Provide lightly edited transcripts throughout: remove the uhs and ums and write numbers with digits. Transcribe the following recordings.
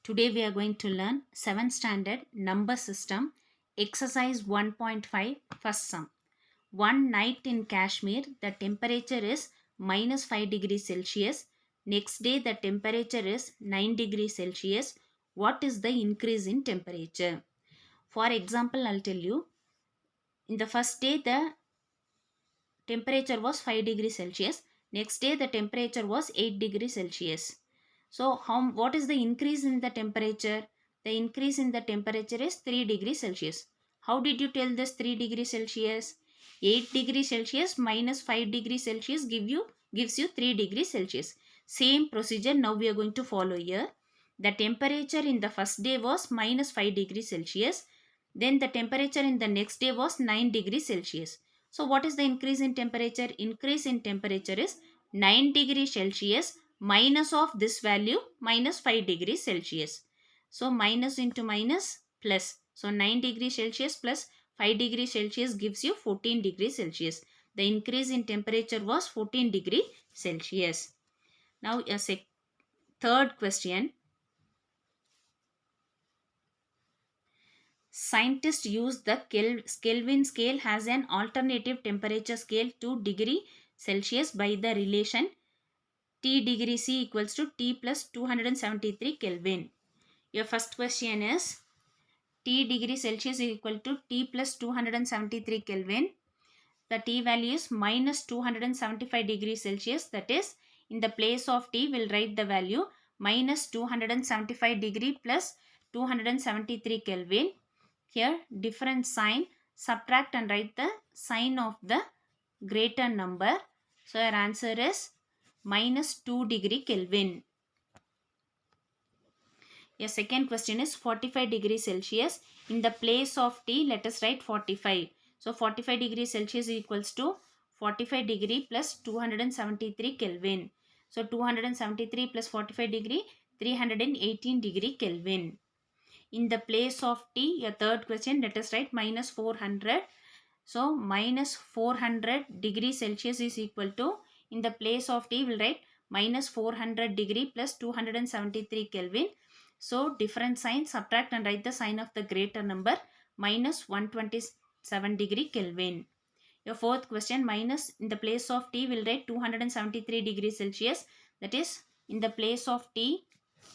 Today we are going to learn 7th standard number system exercise 1.5 first sum. One night in Kashmir the temperature is minus 5 degrees Celsius. Next day the temperature is 9 degrees Celsius. What is the increase in temperature? For example, I'll tell you. In the first day the temperature was 5 degrees Celsius. Next day the temperature was 8 degrees Celsius. So what is the increase in the temperature? The increase in the temperature is 3 degrees Celsius. How did you tell this 3 degrees Celsius? 8 degrees Celsius minus 5 degrees Celsius gives you 3 degrees Celsius. Same procedure now we are going to follow here. The temperature in the first day was minus 5 degrees Celsius. Then the temperature in the next day was 9 degrees Celsius. So what is the increase in temperature? Increase in temperature is 9 degrees Celsius minus of this value minus 5 degrees Celsius. So minus into minus plus. So 9 degrees Celsius plus 5 degrees Celsius gives you 14 degrees Celsius. The increase in temperature was 14 degrees Celsius. Now a third question. Scientists use the Kelvin scale as an alternative temperature scale to degree Celsius by the relation T degree C equals to T plus 273 Kelvin. Your first question is T degree Celsius is equal to T plus 273 Kelvin. The T value is minus 275 degrees Celsius. That is, in the place of T, we'll write the value minus 275 degree plus 273 Kelvin. Here different sign, subtract and write the sign of the greater number. So your answer is minus 2 degree Kelvin. Your second question is 45 degrees Celsius. In the place of T, let us write 45. So 45 degrees Celsius equals to 45 degree plus 273 Kelvin. So 273 plus 45 degree, 318 degree Kelvin. In the place of T, your third question, let us write minus 400. So minus 400 degrees Celsius is equal to, in the place of T, we'll write minus 400 degree plus 273 Kelvin. So different sign, subtract and write the sign of the greater number, minus 127 degree Kelvin. Your fourth question, minus, in the place of T, we'll write 273 degrees Celsius. That is, in the place of T,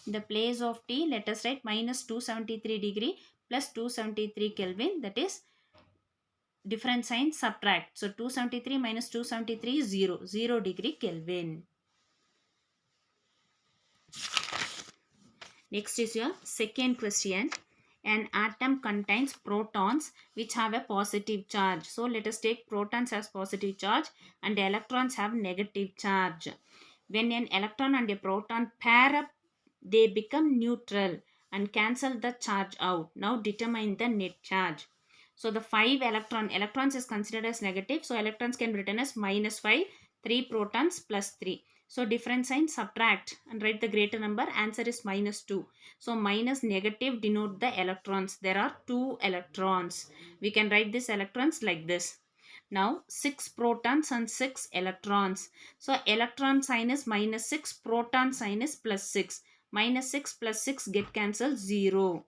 let us write minus 273 degree plus 273 Kelvin. That is, different sign, subtract. So 273 minus 273 is 0 degree Kelvin. Next is your second question. An atom contains protons which have a positive charge. So let us take protons as positive charge and electrons have negative charge. When an electron and a proton pair up, they become neutral and cancel the charge out. Now determine the net charge. So the 5 electrons is considered as negative. So electrons can be written as minus 5, 3 protons plus 3. So different sign, subtract and write the greater number. Answer is minus 2. So minus negative denote the electrons. There are 2 electrons. We can write these electrons like this. Now 6 protons and 6 electrons. So electron sign is minus 6, proton sign is plus 6. Minus 6 plus 6 get cancelled, 0.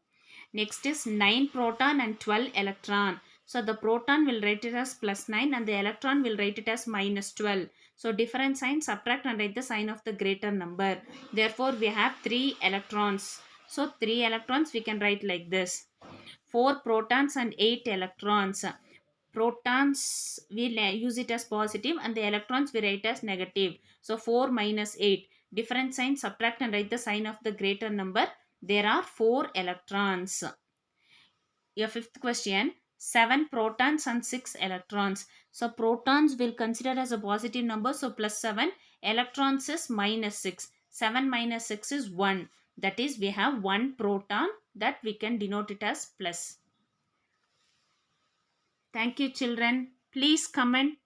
Next is 9 proton and 12 electron. So the proton will write it as plus 9 and the electron will write it as minus 12. So different sign, subtract and write the sign of the greater number. Therefore we have 3 electrons. So 3 electrons we can write like this. 4 protons and 8 electrons. Protons we use it as positive and the electrons we write as negative. So 4 minus 8. Different sign, subtract and write the sign of the greater number. There are 4 electrons. Your fifth question, 7 protons and 6 electrons. So protons will consider as a positive number. So plus 7. Electrons is minus 6. 7 minus 6 is 1. That is, we have 1 proton that we can denote it as plus. Thank you, children. Please comment